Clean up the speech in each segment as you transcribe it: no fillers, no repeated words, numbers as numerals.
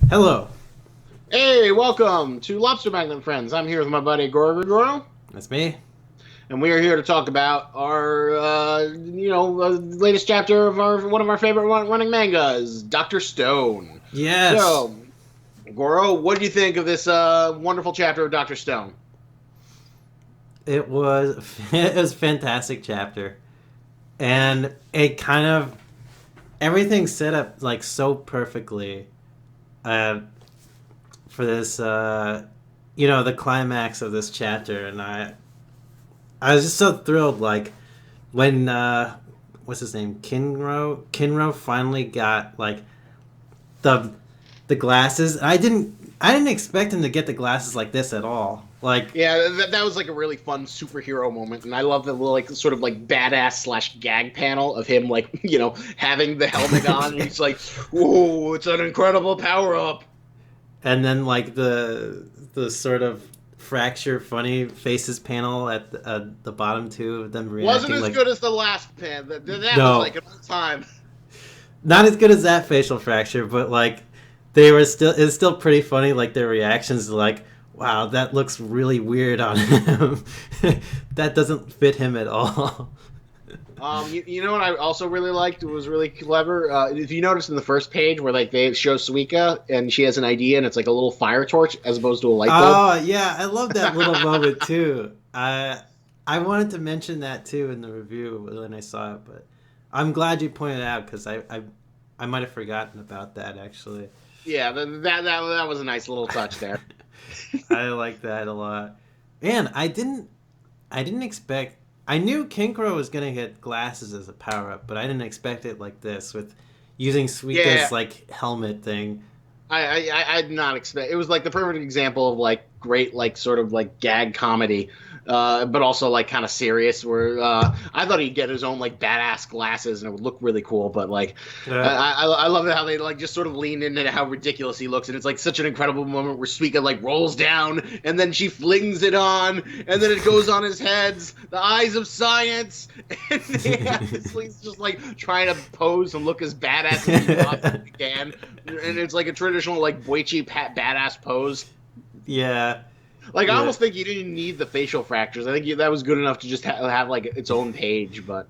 Hello, Hey, welcome to Lobster Magnet and Friends. I'm here with my buddy Gorogregoro, that's me. and we are here to talk about our, latest chapter of our one of our favorite running mangas, Doctor Stone. Yes, So, Goro, what do you think of this wonderful chapter of Doctor Stone? it was it was a fantastic chapter, and it kind of everything set up like so perfectly uh, for this. The climax of this chapter, and I was just so thrilled. Like when what's his name, Kinro finally got like the the glasses. I didn't expect him to get the glasses like this at all. Like Yeah, that was like a really fun superhero moment, and I love the little, like, sort of like badass slash gag panel of him, like, having the helmet on, and he's like, "Whoa, it's an incredible power up." and then like the sort of fracture funny faces panel at the bottom too of them Wasn't reacting as like good as the last pan. That was like no, an all time. not as good as that facial fracture, but like they were still it's still pretty funny, like their reactions like wow, that looks really weird on him. That doesn't fit him at all. You know what I also really liked? It was really clever. If you notice in the first page where like they show Suika and she has an idea and it's like a little fire torch as opposed to a light bulb. Oh yeah, I love that little moment too. I wanted to mention that too in the review when I saw it, but I'm glad you pointed it out because I might have forgotten about that actually. Yeah, that was a nice little touch there. I like that a lot, and I didn't expect. I knew Kinkro was gonna get glasses as a power up, but I didn't expect it like this with using Yeah, Suika's like helmet thing. I did not expect. It was like the perfect example of like great like sort of like gag comedy, but also like kind of serious. Where I thought he'd get his own like badass glasses and it would look really cool. But like Uh, I love how they like just sort of lean into how ridiculous he looks, and it's like such an incredible moment where Suika like rolls down and then she flings it on, and then it goes on his heads, the eyes of science, and he's just like trying to pose and look as badass as he possibly can, and it's like a traditional like boichi badass pose. yeah, Like I yeah. almost think you didn't need the facial fractures. I think that was good enough to just have like its own page. But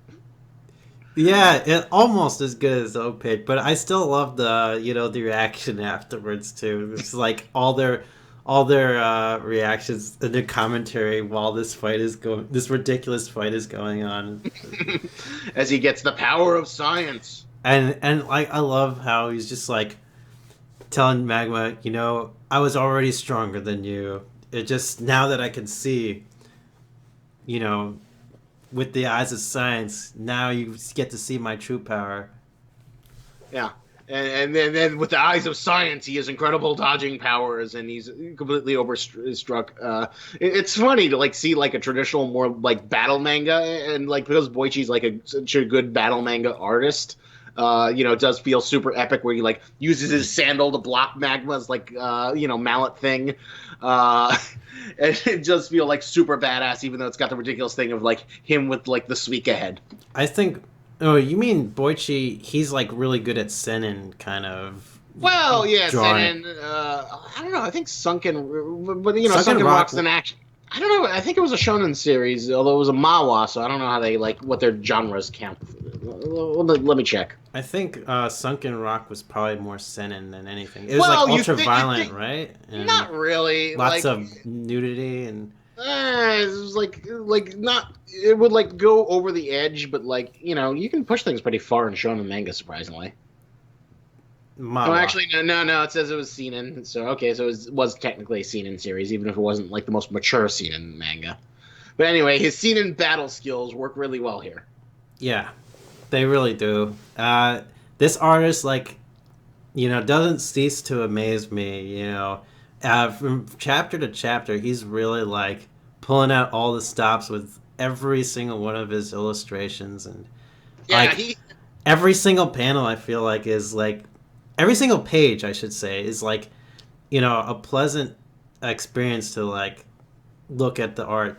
Yeah, it almost as good as the pick, but I still love the reaction afterwards too. It's like all their reactions and their commentary while this ridiculous fight is going on. as he gets the power of science. And like I love how he's just like telling Magma, I was already stronger than you. It just now that I can see, you know, with the eyes of science, now you get to see my true power. Yeah. And then with the eyes of science, he has incredible dodging powers, and he's completely overstruck. It's funny to like see like a traditional, more like battle manga, and like because Boichi's like such a good battle manga artist. It does feel super epic where he like uses his sandal to block Magma's like mallet thing. Uh, and it does feel like super badass, even though it's got the ridiculous thing of like him with like the Suika head. I think. Oh, you mean Boichi? He's like really good at Senin kind of Well, yes, and drawing. then I don't know. I think Sunken, but Sunken Sunken Rock. Rock's an action. I don't know. I think it was a shonen series, although it was a manhwa, so I don't know how they like what their genres count. Let me check. I think Sunken Rock was probably more Senin than anything. It was like Well, ultra you violent, think right? And not really. lots Like of nudity and it was like not. It would like go over the edge, but like you can push things pretty far in shonen manga, surprisingly. Oh, Mawa. actually, no. It says it was seinen. So okay, so it was technically a seinen series, even if it wasn't like the most mature seinen manga. But anyway, his seinen battle skills work really well here. Yeah, they really do. This artist, like, doesn't cease to amaze me. From chapter to chapter, he's really like pulling out all the stops with every single one of his illustrations, and Yeah, like he. every single panel, I feel like is like every single page, I should say, is like a pleasant experience to like look at the art.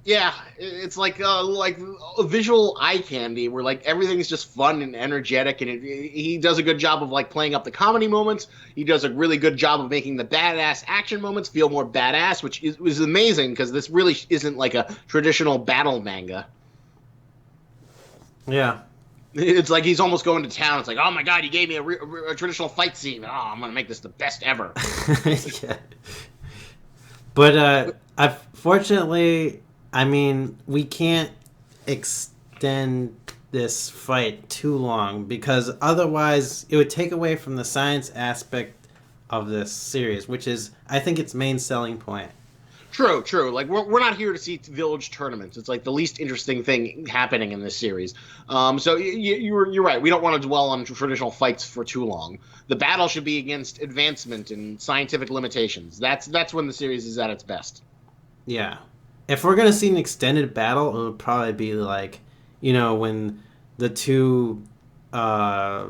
Yeah, it's like a visual eye candy where like everything's just fun and energetic, and he does a good job of like playing up the comedy moments. He does a really good job of making the badass action moments feel more badass, which was amazing because this really isn't like a traditional battle manga. Yeah. It's like he's almost going to town. It's like, oh my god, you gave me a traditional fight scene. Oh, I'm gonna make this the best ever. Yeah. But unfortunately, I mean, we can't extend this fight too long because otherwise it would take away from the science aspect of this series, which is, I think, its main selling point. True, true. Like we're not here to see village tournaments. It's like the least interesting thing happening in this series. So you're right. We don't want to dwell on traditional fights for too long. The battle should be against advancement and scientific limitations. That's when the series is at its best. Yeah. If we're going to see an extended battle, it would probably be like, when the two, uh,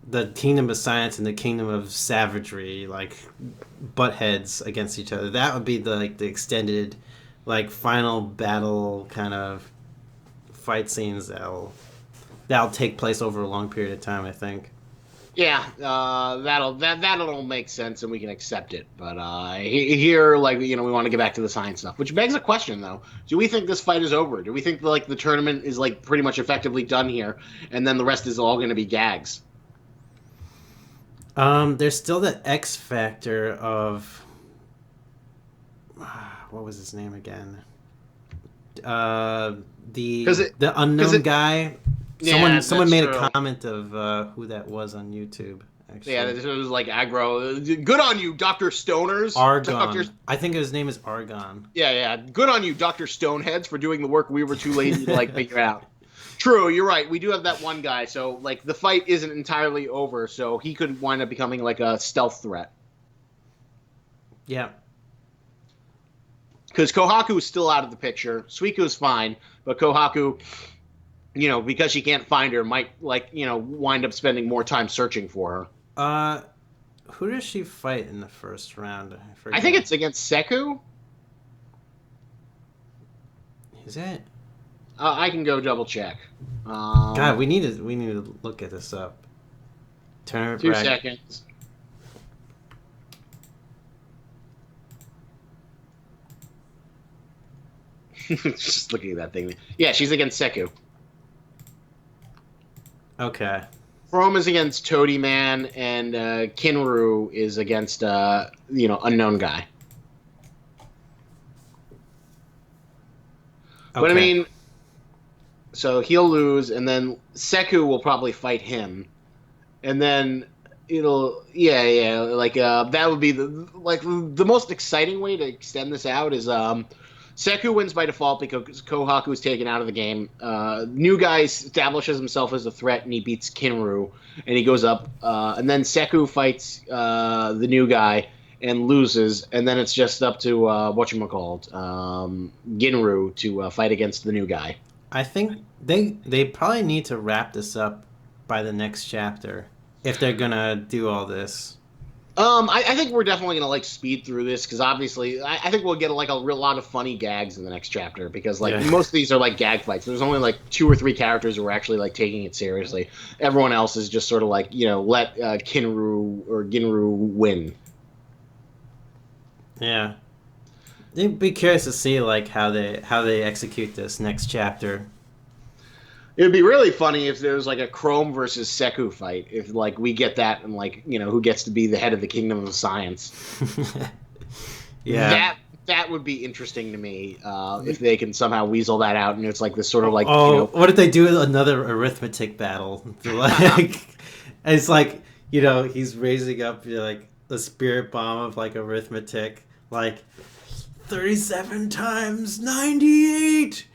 the Kingdom of Science and the Kingdom of Savagery, like, butt heads against each other. That would be the extended, like, final battle kind of fight scenes that'll take place over a long period of time, I think. Yeah, that'll make sense and we can accept it. But here, like we want to get back to the science stuff, which begs a question though: do we think this fight is over? Do we think like the tournament is like pretty much effectively done here, and then the rest is all going to be gags? There's still the X factor of what was his name again? Uh, the Because it, the because unknown it, guy. yeah, Someone that's made true. a comment of who that was on YouTube. Yeah, Actually, this was like aggro. Good on you, Doctor Stoners. Doctor, Argon. I think his name is Argon. yeah, yeah. Good on you, Doctor Stoneheads, for doing the work we were too lazy to like figure out. True, you're right. We do have that one guy, so like the fight isn't entirely over, so he could wind up becoming like a stealth threat. Yeah. Because Kohaku is still out of the picture. Suiko is fine, but Kohaku, because she can't find her, might like wind up spending more time searching for her. Uh, who does she fight in the first round? I I think forget. it's against Seku. Is it? I can go double check. God, we need to look at this up. Turn it Two back. seconds. Just looking at that thing. Yeah, she's against Seku. Okay. Chrome is against Toady Man, and Kinru is against unknown guy. But I Okay. mean, so he'll lose, and then Seku will probably fight him, and then yeah, like that would be the most exciting way to extend this out is Seku wins by default because Kohaku is taken out of the game. New guy establishes himself as a threat and he beats Kinru and he goes up. And then Seku fights the new guy and loses, and then it's just up to whatchamacallit, Ginru to fight against the new guy. I think they probably need to wrap this up by the next chapter if they're gonna do all this. I think we're definitely gonna like speed through this because obviously I think we'll get like a real lot of funny gags in the next chapter because like Yeah. most of these are like gag fights. There's only like two or three characters who are actually like taking it seriously. Everyone else is just sort of like let Kinru or Ginru win. Yeah. I'd be curious to see like how they execute this next chapter. It would be really funny if there was like a Chrome versus Seku fight. If like we get that and like who gets to be the head of the Kingdom of Science. Yeah. That would be interesting to me if they can somehow weasel that out and it's like this sort of like Oh, what if they do another arithmetic battle? Like, it's like he's raising up like the spirit bomb of like arithmetic, like 37 times 98.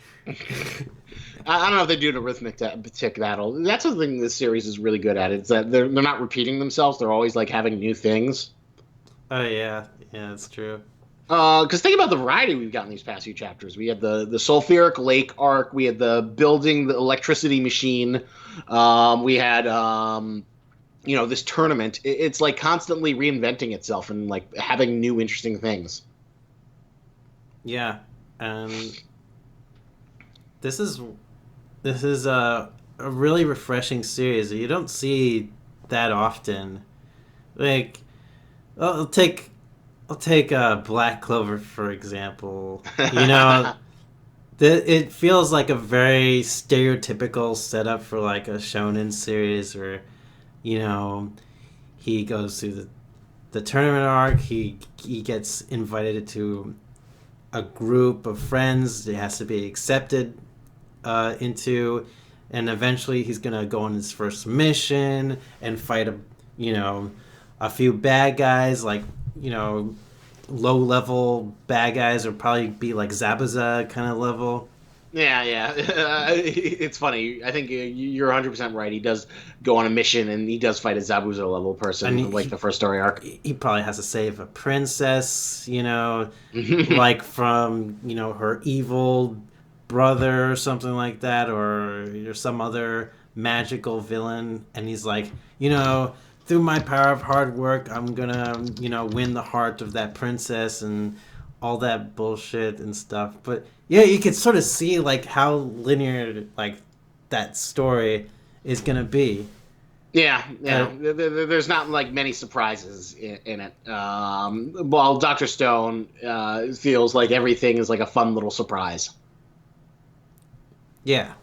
I don't know if they do an arithmetic battle. That's the thing this series is really good at. It's that they're not repeating themselves. They're always like having new things. Oh yeah, yeah, that's true. Because think about the variety we've gotten these past few chapters. We had the sulfuric lake arc. We had the building the electricity machine. We had this tournament. It's like constantly reinventing itself and like having new interesting things. Yeah, and this is this is a really refreshing series that you don't see that often. Like, I'll take Black Clover for example. You know, it feels like a very stereotypical setup for like a shonen series where, you know, he goes through the tournament arc. He gets invited to a group of friends. He has to be accepted into, and eventually he's gonna go on his first mission and fight you know, a few bad guys, like, you know, low level bad guys, or probably be like Zabuza kind of level. Yeah, yeah. It's funny. I think you're 100% right. He does go on a mission and he does fight a Zabuza level And person, like the first story arc. he probably has to save a princess, you know, like from, you know, her evil brother or something like that, or some other magical villain. And he's like, you know, through my power of hard work, I'm gonna, you know, win the heart of that princess and all that bullshit and stuff. But yeah, you could sort of see like how linear like that story is gonna be. Yeah, Uh, yeah. There's not like many surprises in it. While Doctor Stone feels like everything is like a fun little surprise. yeah,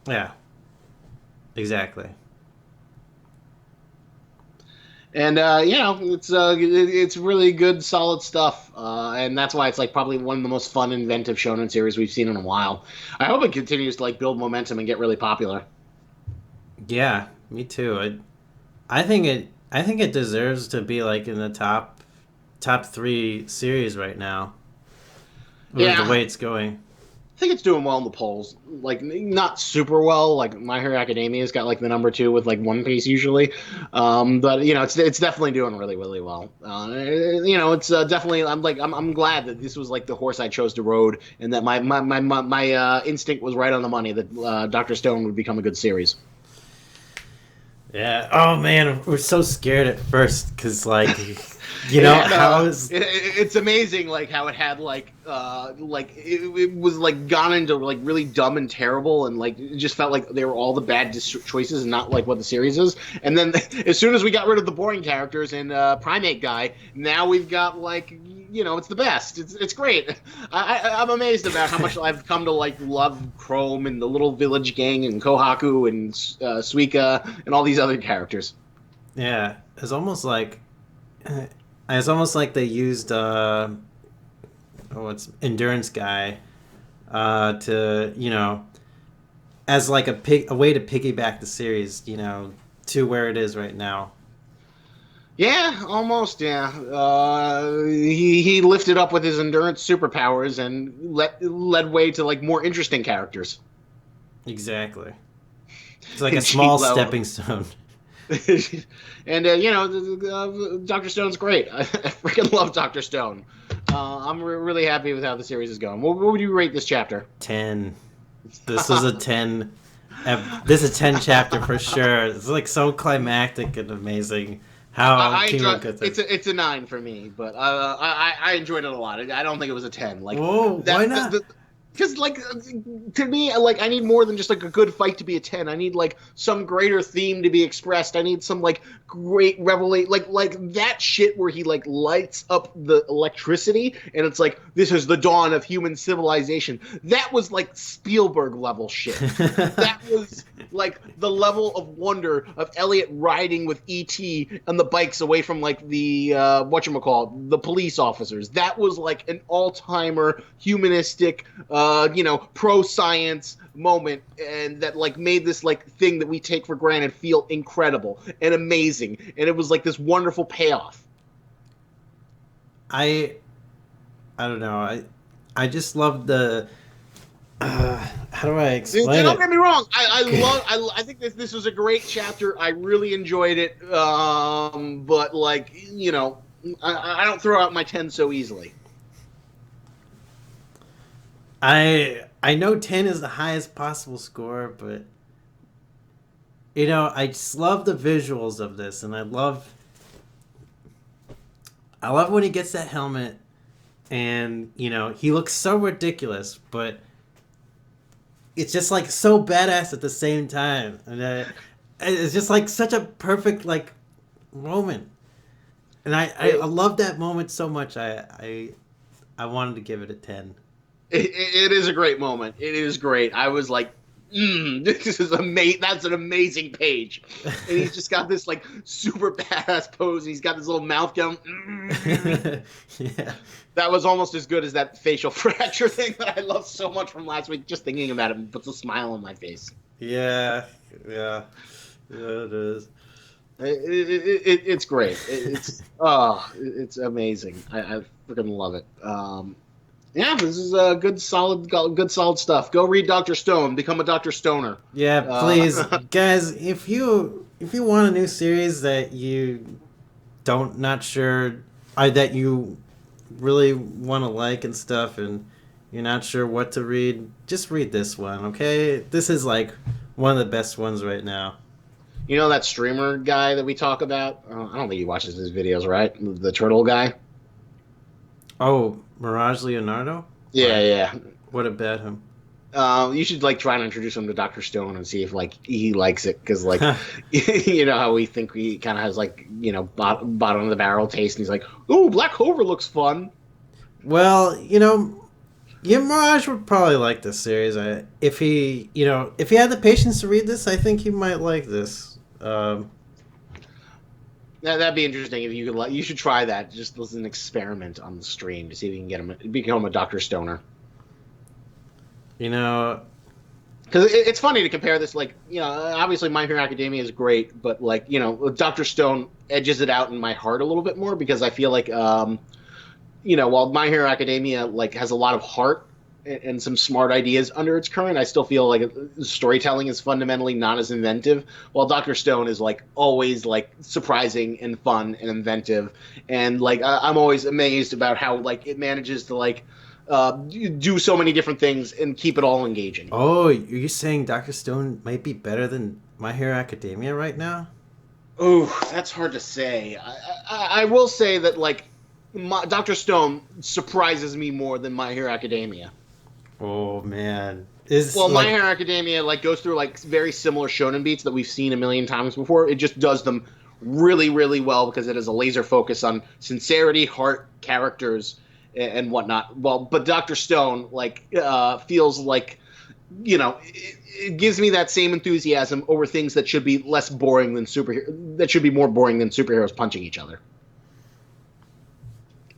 yeah, exactly. And it's really good, solid stuff, and that's why it's like probably one of the most fun, inventive shonen series we've seen in a while. I hope it continues to like build momentum and get really popular. Yeah, me too. I think it deserves to be like in the top three series right now with the Yeah, way it's going. I think it's doing well in the polls. Like not super well. Like My Hero Academia's got like the number two with like One Piece usually, but you know it's definitely doing really really well. It's definitely I'm glad that this was like the horse I chose to ride, and that my instinct was right on the money that Doctor Stone would become a good series. Yeah. Oh man, we're so scared at first because like, you know Yeah, how is it's amazing like how it had it was like gone into like really dumb and terrible, and like it just felt like they were all the bad choices and not like what the series is. And then as soon as we got rid of the boring characters and Primate guy, now we've got like it's the best. It's great. I'm amazed about how much I've come to like love Chrome and the Little Village Gang and Kohaku and Suika and all these other characters. yeah. It's almost like they used it's endurance guy to, you know, as like a way to piggyback the series, you know, to where it is right now. Yeah, almost. Yeah, he lifted up with his endurance superpowers and led way to like more interesting characters. Exactly. It's like a And cheap small level. stepping stone. And Doctor Stone's great. I freaking love Doctor Stone. I'm really happy with how the series is going. What would you rate this chapter? 10. This is a 10. This is a 10 chapter for sure. It's like so climactic and amazing how I Kingdom enjoy gets it's it. a 9 for me, but I enjoyed it a lot. I don't think it was a 10. Like Whoa, why that not? because like to me like I need more than just like a good fight to be a 10. I need like some greater theme to be expressed. I need some like great revelation, like that shit where he like lights up the electricity and it's like this is the dawn of human civilization. That was like Spielberg level shit. That was like the level of wonder of Elliot riding with ET on the bikes away from like the whatchamacallit, the police officers. That was like an all-timer humanistic pro science moment, and that like made this like thing that we take for granted feel incredible and amazing, and it was like this wonderful payoff. I I don't know. I just love the how do I explain Don't it? get me wrong. I think this was a great chapter. I really enjoyed it. But like I don't throw out my 10 so easily. I know 10 is the highest possible score, but you know, I just love the visuals of this, and I love when he gets that helmet and, you know, he looks so ridiculous, but it's just like so badass at the same time, and it's just like such a perfect like moment. And I love that moment so much. I wanted to give it a 10. It is a great moment. It is great. I was like, this is amazing. That's an amazing page. And he's just got this like super badass pose. And he's got this little mouth going. Yeah. That was almost as good as that facial fracture thing that I loved so much from last week. Just thinking about it puts a smile on my face. Yeah. Yeah. Yeah, it is. It's great. It's amazing. I freaking love it. Yeah, this is good solid stuff. Go read Dr. Stone. Become a Dr. Stoner. Yeah, please, guys. If you want a new series that you not sure, that you really want to like and stuff, and you're not sure what to read, just read this one. Okay, this is like one of the best ones right now. You know that streamer guy that we talk about? I don't think he watches his videos, right? The turtle guy. Oh, Mirage Leonardo? Yeah, yeah. What about him? You should like try and introduce him to Dr. Stone and see if like he likes it, because like you know how we think he kind of has like, you know, bottom of the barrel taste, and he's like, "Oh, Black Clover looks fun." Well, you know, Mirage would probably like this series. If he had the patience to read this, I think he might like this. That'd be interesting if you could. You should try that just as an experiment on the stream to see if you can get him become a Dr. Stoner. You know, because it's funny to compare this. Like, you know, obviously My Hero Academia is great, but like, you know, Dr. Stone edges it out in my heart a little bit more, because I feel like, you know, while My Hero Academia like has a lot of heart and some smart ideas under its current, I still feel like storytelling is fundamentally not as inventive, while Dr. Stone is like always like surprising and fun and inventive, and like I'm always amazed about how like it manages to like do so many different things and keep it all engaging. Oh, are you saying Dr. Stone might be better than My Hero Academia right now? Oh, that's hard to say. I will say that like Dr. Stone surprises me more than My Hero Academia. Oh man, My Hero Academia like goes through like very similar shonen beats that we've seen a million times before. It just does them really, really well because it has a laser focus on sincerity, heart, characters, and whatnot. Well, but Dr. Stone like feels like, you know, it gives me that same enthusiasm over things that should be less boring than that should be more boring than superheroes punching each other.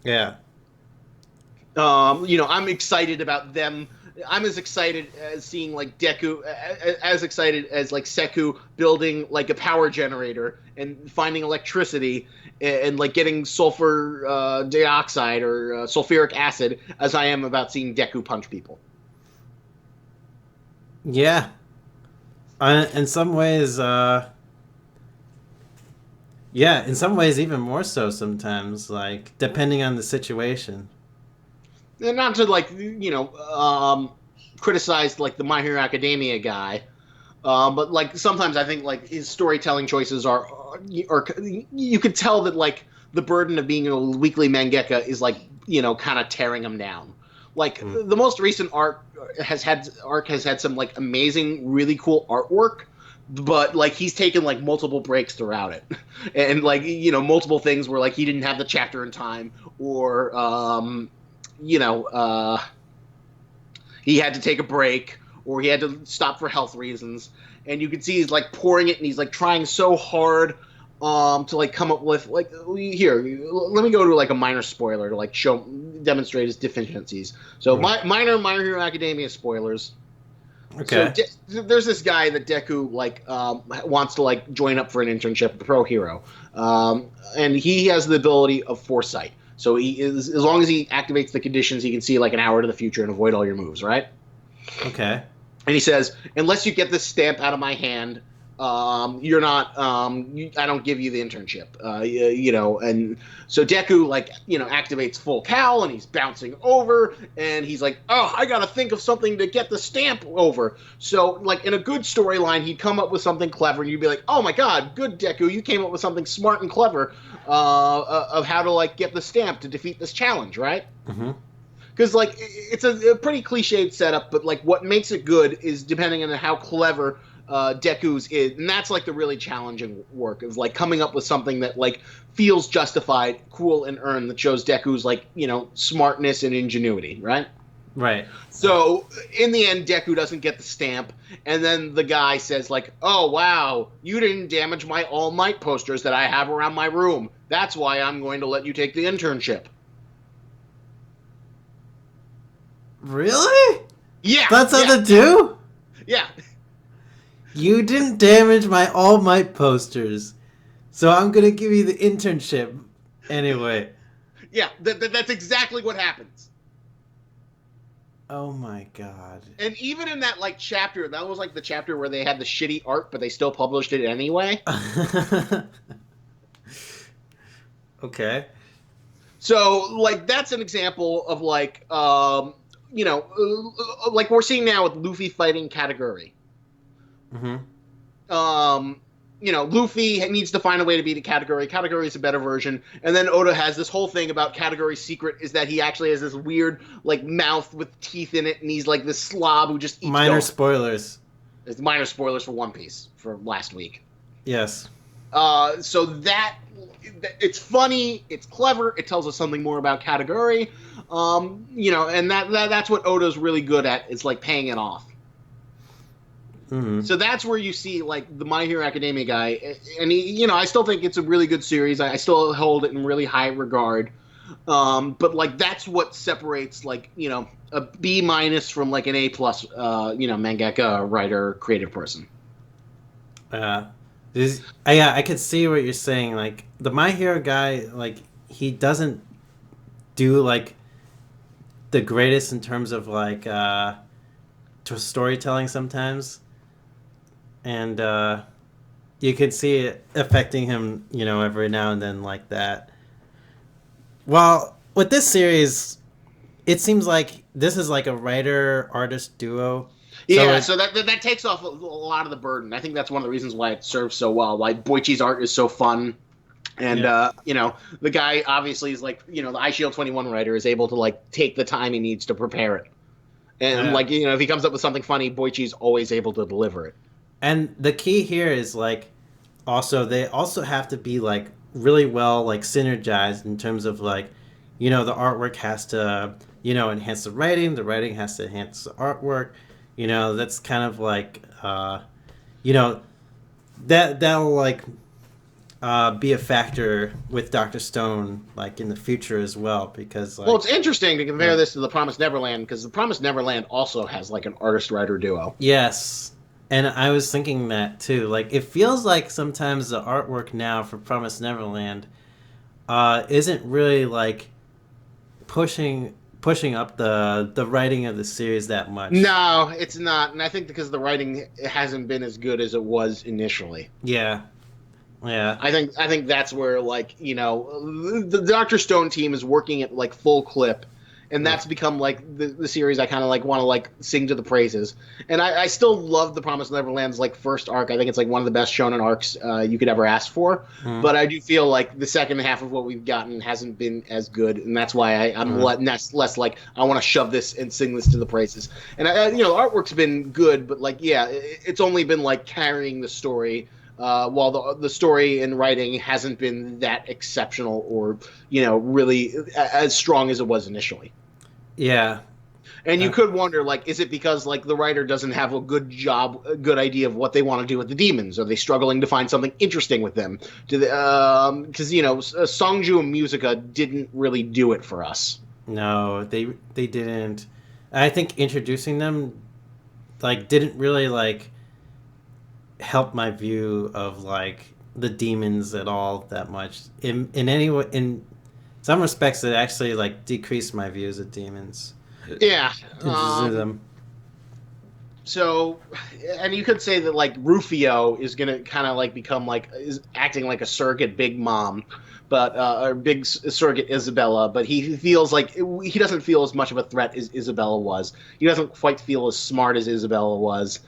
Yeah. You know, I'm excited about them. I'm as excited as seeing like Deku, as excited as like Seku building like a power generator and finding electricity and like getting sulfur dioxide or sulfuric acid as I am about seeing Deku punch people. Yeah. In some ways, yeah, in some ways even more so sometimes, like depending on the situation. And not to like, you know, criticize like the My Hero Academia guy, but like sometimes I think like his storytelling choices are you could tell that like the burden of being a weekly mangaka is like, you know, kind of tearing him down. Like the most recent arc has had some like amazing, really cool artwork, but like he's taken like multiple breaks throughout it, and like, you know, multiple things where like he didn't have the chapter in time, or you know, he had to take a break, or he had to stop for health reasons, and you can see he's like pouring it, and he's like trying so hard to like come up with like, here, let me go to like a minor spoiler to like demonstrate his deficiencies. So minor My Hero Academia spoilers. Okay. So there's this guy that Deku like wants to like join up for an internship, a pro hero, and he has the ability of foresight. So he is, as long as he activates the conditions, he can see like an hour to the future and avoid all your moves, right? Okay. And he says, unless you get this stamp out of my hand, you're not. I don't give you the internship. You know, and so Deku like, you know, activates full Cal, and he's bouncing over, and he's like, oh, I gotta think of something to get the stamp over. So like in a good storyline, he'd come up with something clever, and you'd be like, oh my god, good Deku, you came up with something smart and clever of how to like get the stamp to defeat this challenge, right? Mm-hmm. because like it's a pretty cliched setup, but like what makes it good is depending on how clever Deku's is, and that's like the really challenging work of like coming up with something that like feels justified, cool, and earned that shows Deku's like smartness and ingenuity, right? Right. So in the end, Deku doesn't get the stamp, and then the guy says like, "Oh wow, you didn't damage my All Might posters that I have around my room. That's why I'm going to let you take the internship." Really? Yeah, That's how yeah, they do? yeah. You didn't damage my All Might posters, so I'm gonna give you the internship anyway. Yeah, that's exactly what happens. Oh my god. And even in that like chapter, that was like the chapter where they had the shitty art, but they still published it anyway. Okay. So like that's an example of like like we're seeing now with Luffy fighting Kataguri. Mm-hmm. Luffy needs to find a way to beat a Kataguri. Kataguri is a better version. And then Oda has this whole thing about Kataguri's secret is that he actually has this weird, like, mouth with teeth in it, and he's like this slob who just eats Minor donuts. spoilers. It's minor spoilers for One Piece for last week. Yes. So that it's funny, it's clever, it tells us something more about Kataguri. And that's what Oda's really good at, is like paying it off. Mm-hmm. So that's where you see like the My Hero Academia guy, and he, I still think it's a really good series. I still hold it in really high regard. But like that's what separates like a B minus from like an A plus, mangaka, writer, creative person. Yeah, I could see what you're saying. Like the My Hero guy, like he doesn't do like the greatest in terms of like to storytelling sometimes, and you can see it affecting him, every now and then like that. Well, with this series, it seems like this is like a writer artist duo. Yeah, so that takes off a lot of the burden. I think that's one of the reasons why it serves so well. Why Boichi's art is so fun. And the guy obviously is like, the iShield 21 writer is able to like take the time he needs to prepare it. And like, if he comes up with something funny, Boichi's always able to deliver it. And the key here is like they also have to be like really well like synergized in terms of like, the artwork has to, enhance the writing has to enhance the artwork. That's kind of like that'll like be a factor with Dr. Stone like in the future as well, because like, well, it's interesting to compare this to The Promised Neverland, because The Promised Neverland also has like an artist writer duo. Yes. And I was thinking that too. Like it feels like sometimes the artwork now for Promised Neverland isn't really like pushing up the writing of the series that much. No, it's not, and I think because the writing hasn't been as good as it was initially. Yeah. I think that's where like the Dr. Stone team is working at like full clip, and that's become like the series I kind of like want to like sing to the praises. And I still love The Promised Neverland's like first arc. I think it's like one of the best shonen arcs you could ever ask for. But I do feel like the second half of what we've gotten hasn't been as good, and that's why I'm less like I want to shove this and sing this to the praises. And the artwork's been good, but like it's only been like carrying the story. While the story and writing hasn't been that exceptional or really as strong as it was initially. Yeah. And you could wonder, like, is it because like the writer doesn't have a good idea of what they want to do with the demons? Are they struggling to find something interesting with them? Do they? Because Songju and Musica didn't really do it for us. No, they didn't. I think introducing them like didn't really like help my view of like the demons at all that much. In some respects, it actually like decreased my views of demons. Yeah. Them. So, and you could say that like Rufio is gonna kind of like become like is acting like a surrogate Big Mom, but or big surrogate Isabella. But he feels like he doesn't feel as much of a threat as Isabella was. He doesn't quite feel as smart as Isabella was.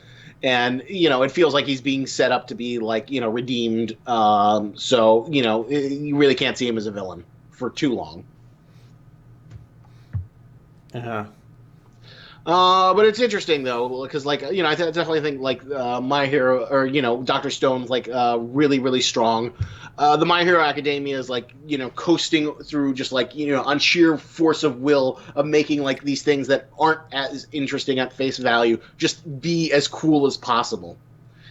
And it feels like he's being set up to be like redeemed. So you really can't see him as a villain for too long. Yeah. But it's interesting though, because like I definitely think like My Hero or Doctor Stone's like really really strong. The My Hero Academia is like coasting through just like on sheer force of will of making like these things that aren't as interesting at face value just be as cool as possible.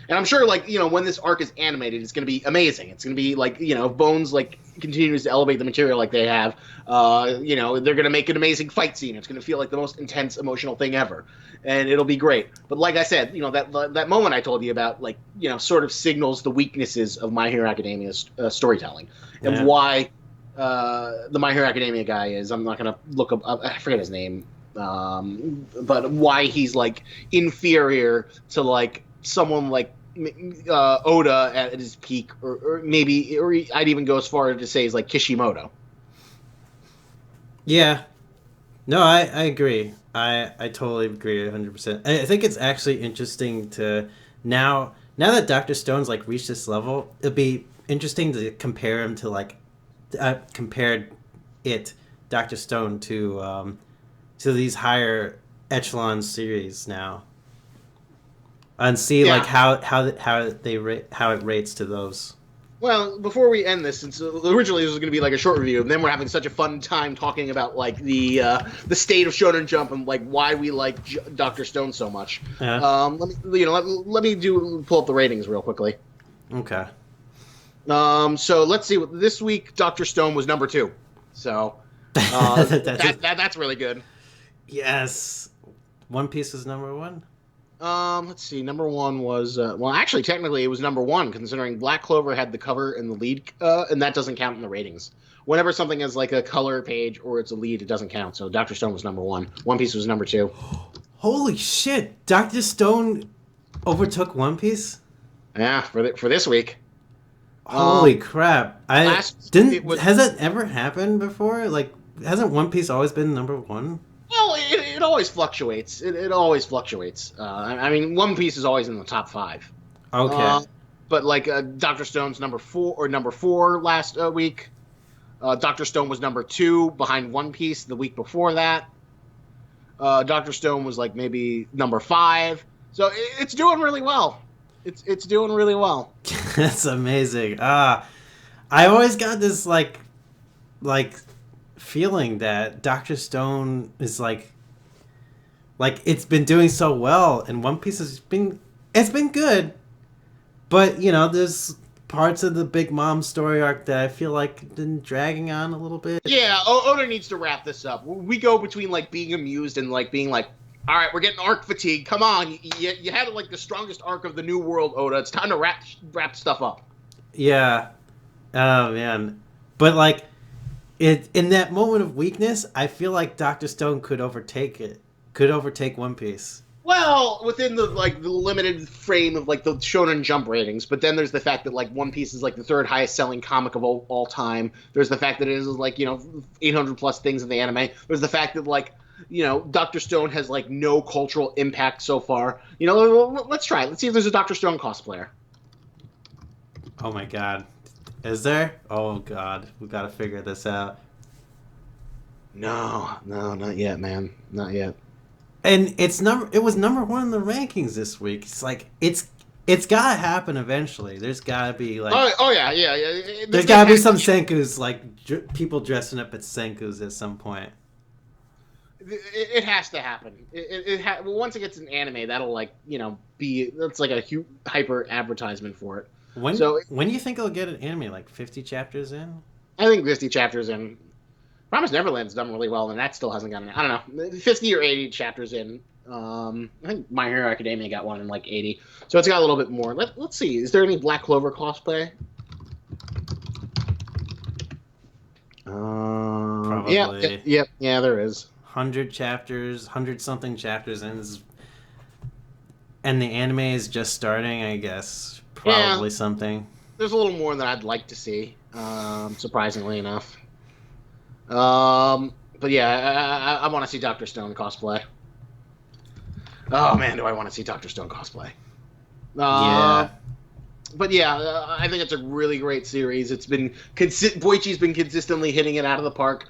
And I'm sure, like, when this arc is animated, it's going to be amazing. It's going to be like, if Bones like continues to elevate the material like they have, they're going to make an amazing fight scene. It's going to feel like the most intense emotional thing ever, and it'll be great. But like I said, that moment I told you about, like, sort of signals the weaknesses of My Hero Academia's storytelling and Yeah. why the My Hero Academia guy is. I'm not going to look up. I forget his name. But why he's like inferior to like someone like Oda at his peak, or maybe, or I'd even go as far to say is like Kishimoto. Yeah. No, I agree. I totally agree 100%. I think it's actually interesting to now that Dr. Stone's like reached this level, it'd be interesting to compare him to like compared it Dr. Stone to these higher echelon series now and see like Yeah. how it rates to those. Well, before we end this, since originally this was going to be like a short review, and then we're having such a fun time talking about like the state of Shonen Jump and like why we like Doctor Stone so much. Yeah. Let me pull up the ratings real quickly. Okay. So let's see. This week, Doctor Stone was number 2. So that's really good. Yes. One Piece is number 1. Let's see. Number 1 was well, actually, technically, it was number 1 considering Black Clover had the cover and the lead, and that doesn't count in the ratings. Whenever something has like a color page or it's a lead, it doesn't count. So Doctor Stone was number 1. One Piece was number 2. Holy shit! Dr. Stone overtook One Piece? Yeah, for this week. Holy crap. Has that ever happened before? Like, hasn't One Piece always been number 1? Well, it always fluctuates. It always fluctuates. I mean, One Piece is always in the top 5. Okay. But like Doctor Stone's number 4 last week. Doctor Stone was number 2 behind One Piece the week before that. Doctor Stone was like maybe number 5. So it's doing really well. It's doing really well. That's amazing. I always got this like feeling that Dr. Stone is like it's been doing so well, and One Piece has been good, but there's parts of the Big Mom story arc that I feel like been dragging on a little bit. Yeah, Oda needs to wrap this up. We go between like being amused and like being like, all right, we're getting arc fatigue. Come on, you had like the strongest arc of the New World, Oda. It's time to wrap stuff up. Yeah. Oh man, but like in that moment of weakness, I feel like Dr. Stone could overtake One Piece. Well, within the limited frame of like the Shonen Jump ratings, but then there's the fact that like One Piece is like the 3rd highest selling comic of all time. There's the fact that it is like 800 plus things in the anime. There's the fact that like Dr. Stone has like no cultural impact so far. Let's try it. Let's see if there's a Dr. Stone cosplayer. Oh my god. Is there? Oh god. We gotta figure this out. No, not yet, man. Not yet. And it was number 1 in the rankings this week. It's like it's gotta happen eventually. There's gotta be like yeah. There's gotta be some Senkus, like people dressing up as Senkus at some point. It has to happen. Once it gets an anime, that'll like that's like a hyper advertisement for it. When do you think it'll get an anime? Like 50 chapters in? I think 50 chapters in. Promise Neverland's done really well, and that still hasn't gotten. I don't know, 50 or 80 chapters in. I think My Hero Academia got one in like 80, so it's got a little bit more. Let's see. Is there any Black Clover cosplay? Probably. Yeah, there is. 100 chapters, 100 something chapters in, and the anime is just starting. I guess probably something. There's a little more than I'd like to see. Surprisingly enough. But yeah, I want to see Dr. Stone cosplay. Oh man, do I want to see Dr. Stone cosplay? Yeah. but yeah, I think it's a really great series. It's been Boichi's been consistently hitting it out of the park.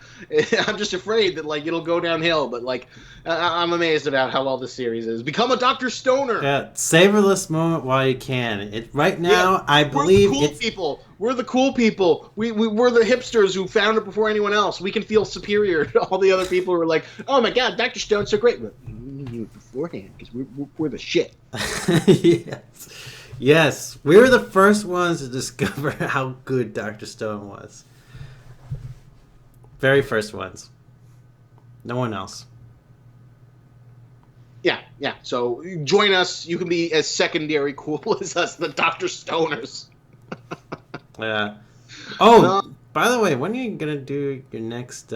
I'm just afraid that like it'll go downhill, but like I'm amazed about how well this series is. Become a Dr. Stoner. Yeah, savor this moment while you can. Right now, Yeah, I we're the believe cool people. We're the cool people. We're the hipsters who found it before anyone else. We can feel superior to all the other people who are like, oh my god, Dr. Stone's so great. But we knew it beforehand because we're the shit. Yes. Yes, we were the first ones to discover how good Dr. Stone was. Very first ones. No one else. Yeah, yeah. So join us. You can be as secondary cool as us, the Dr. Stoners. Yeah. Oh, by the way, when are you gonna do your next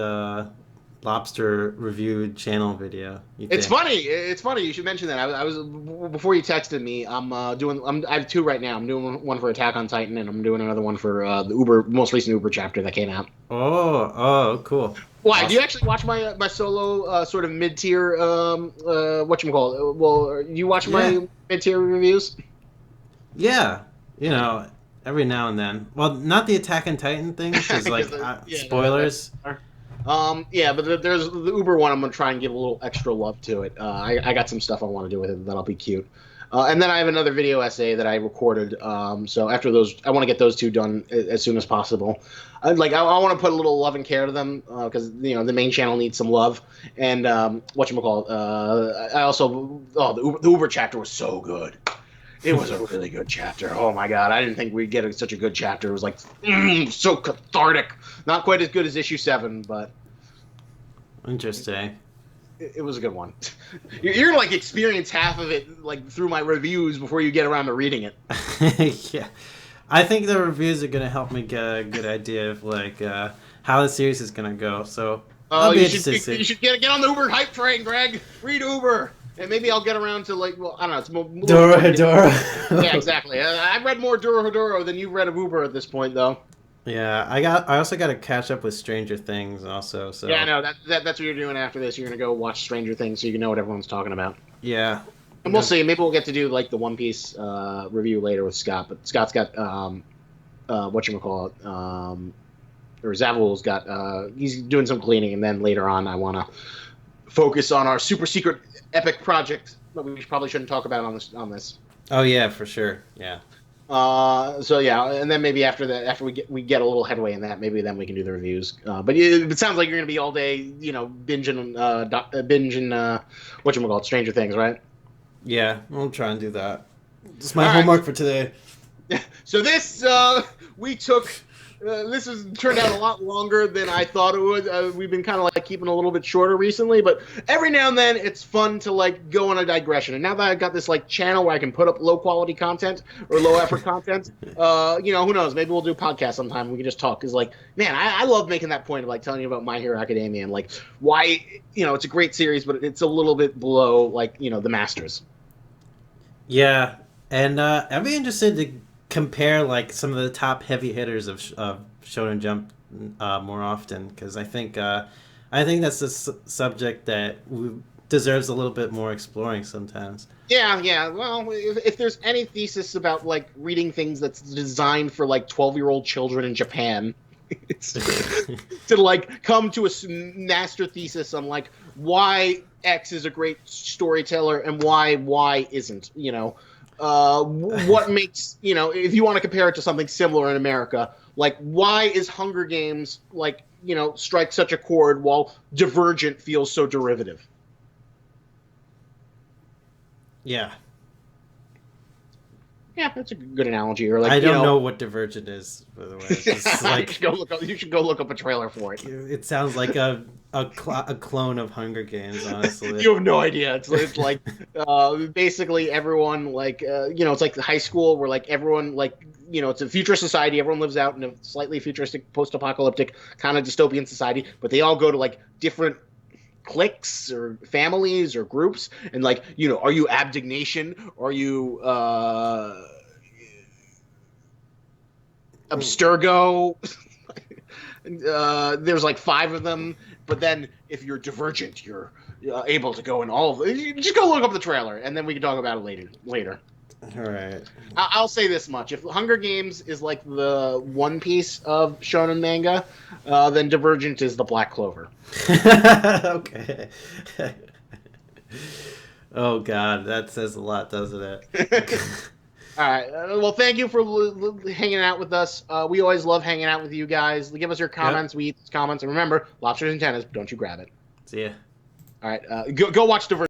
lobster review channel video? It's funny. It's funny. You should mention that. I was before you texted me. I have two right now. I'm doing one for Attack on Titan, and I'm doing another one for the most recent Uber chapter that came out. Oh, cool. Why? Awesome. Do you actually watch my solo sort of mid tier whatchamacallit? Well, you watch my mid tier reviews? Yeah, every now and then. Well, not the Attack on Titan thing, because like spoilers. Yeah, but there's the Uber one. I'm gonna try and give a little extra love to it. I got some stuff I want to do with it that'll be cute. And then I have another video essay that I recorded. So after those, I want to get those two done as soon as possible. I want to put a little love and care to them because the main channel needs some love. And whatchamacallit, I also the Uber chapter was so good. It was a really good chapter. Oh my god, I didn't think we'd get such a good chapter. It was like so cathartic. Not quite as good as issue 7, but interesting. It was a good one. You're like experience half of it like through my reviews before you get around to reading it. Yeah, I think the reviews are gonna help me get a good idea of like how the series is gonna go. So you should get on the Uber hype train, Greg. Read Uber. And maybe I'll get around to I don't know. It's more Dorohedoro. Yeah, exactly. I've read more Dorohedoro than you've read of Uber at this point, though. Yeah, I also got to catch up with Stranger Things also. So yeah, no, that's what you're doing after this. You're gonna go watch Stranger Things so you can know what everyone's talking about. Yeah, and we'll see. Maybe we'll get to do like the One Piece review later with Scott. But Scott's got whatchamacallit, or Zavul's got he's doing some cleaning, and then later on I want to focus on our super secret epic project that we probably shouldn't talk about on this. Oh yeah, for sure. Yeah. So yeah, and then maybe after that, after we get a little headway in that, maybe then we can do the reviews. But it sounds like you're gonna be all day, binging whatchamacallit, Stranger Things, right? Yeah, I'll try and do that. It's my homework for today. So this we took. This has turned out a lot longer than I thought it would. We've been kind of like keeping a little bit shorter recently, but every now and then it's fun to like go on a digression. And now that I've got this like channel where I can put up low quality content or low effort content, who knows? Maybe we'll do a podcast sometime. And we can just talk. Cause like, man, I love making that point of like telling you about My Hero Academia and like why it's a great series, but it's a little bit below like the Masters. Yeah, and I'd be interested to compare like some of the top heavy hitters of Shonen Jump more often, because I think that's a subject that deserves a little bit more exploring sometimes. Yeah. Well, if there's any thesis about like reading things that's designed for like 12-year-old children in Japan, it's to like come to a master thesis on like why X is a great storyteller and why Y isn't. What makes if you want to compare it to something similar in America, like why is Hunger Games like strike such a chord while Divergent feels so derivative? Yeah, that's a good analogy. Or like I don't know what Divergent is, by the way. It's like, you should go look up a trailer for it. It sounds like a clone of Hunger Games, honestly. You have no idea. It's like basically everyone like it's like the high school where like everyone like it's a futurist society. Everyone lives out in a slightly futuristic, post-apocalyptic kind of dystopian society, but they all go to like different cliques or families or groups, and like are you Abdignation? Are you Abstergo? There's like 5 of them, but then if you're Divergent, you're able to go in all of them. You just go look up the trailer, and then we can talk about it later. All right. I'll say this much: if Hunger Games is like the One Piece of shonen manga, then Divergent is the Black Clover. Okay. Oh God, that says a lot, doesn't it? All right. Well, thank you for hanging out with us. We always love hanging out with you guys. Give us your comments. Yep. We eat those comments. And remember, lobsters and tennis, don't you grab it. See ya. All right. Go watch Divergent.